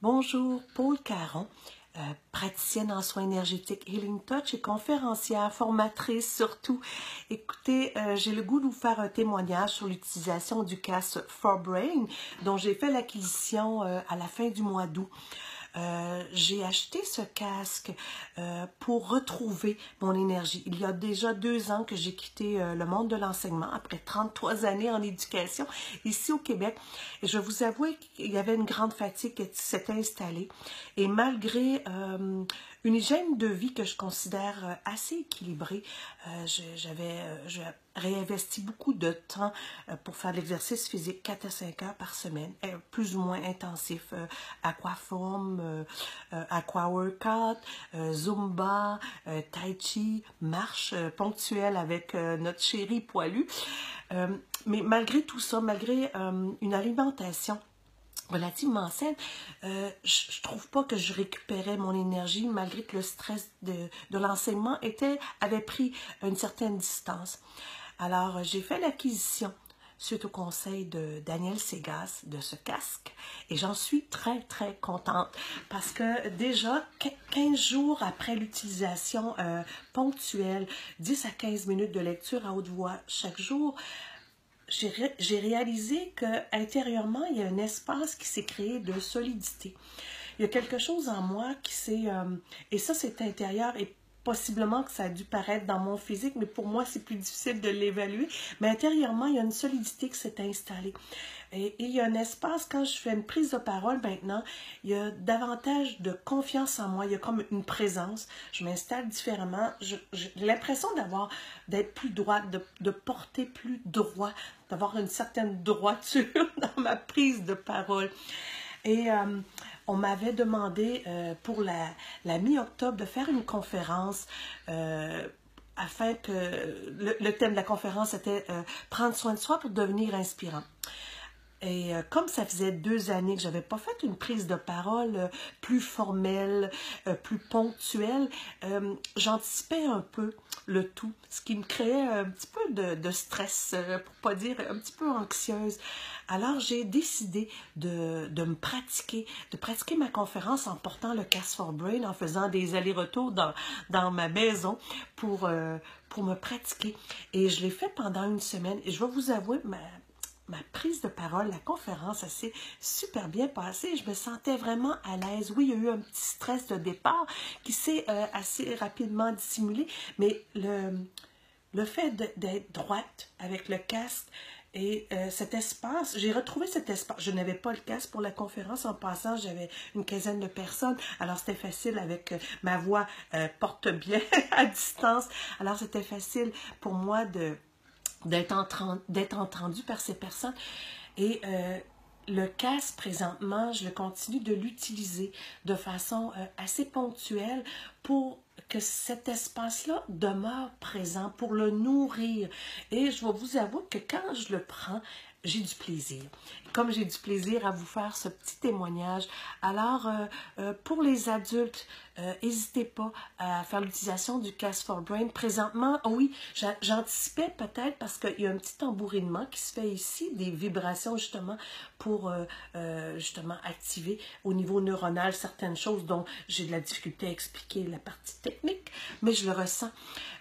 Bonjour, Paul Caron, praticienne en soins énergétiques Healing Touch et conférencière, formatrice surtout. Écoutez, j'ai le goût de vous faire un témoignage sur l'utilisation du casque For Brain dont j'ai fait l'acquisition à la fin du mois d'août. J'ai acheté ce casque pour retrouver mon énergie. Il y a déjà 2 ans que j'ai quitté le monde de l'enseignement après 33 années en éducation ici au Québec. Et je vous avoue qu'il y avait une grande fatigue qui s'était installée. Et malgré une hygiène de vie que je considère assez équilibrée, je réinvesti beaucoup de temps pour faire de l'exercice physique 4 à 5 heures par semaine, plus ou moins intensif, aquaform, aqua workout, zumba, tai chi, marche ponctuelle avec notre chéri poilu. Mais malgré tout ça, malgré une alimentation relativement saine, je trouve pas que je récupérais mon énergie malgré que le stress de l'enseignement avait pris une certaine distance. Alors, j'ai fait l'acquisition suite au conseil de Daniel Segas de ce casque et j'en suis très, très contente parce que déjà 15 jours après l'utilisation ponctuelle, 10 à 15 minutes de lecture à haute voix chaque jour, j'ai réalisé qu'intérieurement, il y a un espace qui s'est créé de solidité. Il y a quelque chose en moi qui s'est... et ça, c'est intérieur et possiblement que ça a dû paraître dans mon physique, mais pour moi, c'est plus difficile de l'évaluer. Mais intérieurement, il y a une solidité qui s'est installée. Et il y a un espace, quand je fais une prise de parole maintenant, il y a davantage de confiance en moi. Il y a comme une présence. Je m'installe différemment. J'ai l'impression d'être plus droite, de porter plus droit, d'avoir une certaine droiture dans ma prise de parole. Et on m'avait demandé pour la mi-octobre de faire une conférence afin que le thème de la conférence était prendre soin de soi pour devenir inspirant. Et comme ça faisait 2 années que je n'avais pas fait une prise de parole plus formelle, plus ponctuelle, j'anticipais un peu le tout, ce qui me créait un petit peu de stress, pour pas dire un petit peu anxieuse. Alors j'ai décidé de pratiquer ma conférence en portant le casque For Brain, en faisant des allers-retours dans ma maison pour me pratiquer. Et je l'ai fait pendant 1 semaine et je vais vous avouer, ma prise de parole, la conférence, ça s'est super bien passé. Je me sentais vraiment à l'aise. Oui, il y a eu un petit stress de départ qui s'est assez rapidement dissimulé, mais le fait d'être droite avec le casque et cet espace, j'ai retrouvé cet espace. Je n'avais pas le casque pour la conférence. En passant, j'avais une quinzaine de personnes. Alors, c'était facile avec ma voix porte bien à distance. Alors, c'était facile pour moi d'être entendu par ces personnes. Et le casque, présentement, je continue de l'utiliser de façon assez ponctuelle pour que cet espace-là demeure présent, pour le nourrir. Et je vais vous avouer que quand je le prends, j'ai du plaisir. Comme j'ai du plaisir à vous faire ce petit témoignage, alors pour les adultes, n'hésitez pas à faire l'utilisation du casque For Brain. Présentement, oui, j'anticipais peut-être parce qu'il y a un petit tambourinement qui se fait ici, des vibrations justement pour justement activer au niveau neuronal certaines choses dont j'ai de la difficulté à expliquer la partie technique, mais je le ressens.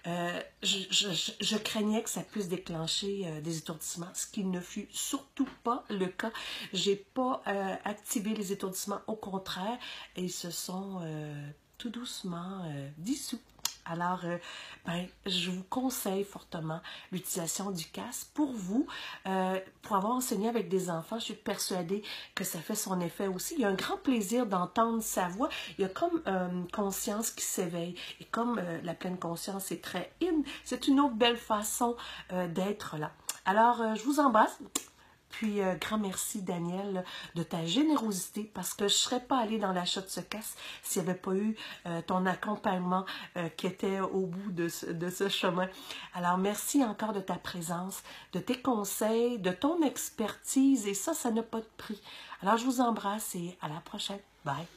Je craignais que ça puisse déclencher des étourdissements, ce qui ne fut surtout pas le cas. J'ai pas activé les étourdissements, au contraire, et ils se sont tout doucement dissous. Alors, je vous conseille fortement l'utilisation du casque pour vous. Pour avoir enseigné avec des enfants, je suis persuadée que ça fait son effet aussi. Il y a un grand plaisir d'entendre sa voix. Il y a comme une conscience qui s'éveille. Et comme la pleine conscience est très in, c'est une autre belle façon d'être là. Alors, je vous embrasse. Puis, grand merci, Daniel, de ta générosité, parce que je ne serais pas allée dans l'achat de ce casque s'il n'y avait pas eu ton accompagnement qui était au bout de ce chemin. Alors, merci encore de ta présence, de tes conseils, de ton expertise, et ça n'a pas de prix. Alors, je vous embrasse et à la prochaine. Bye!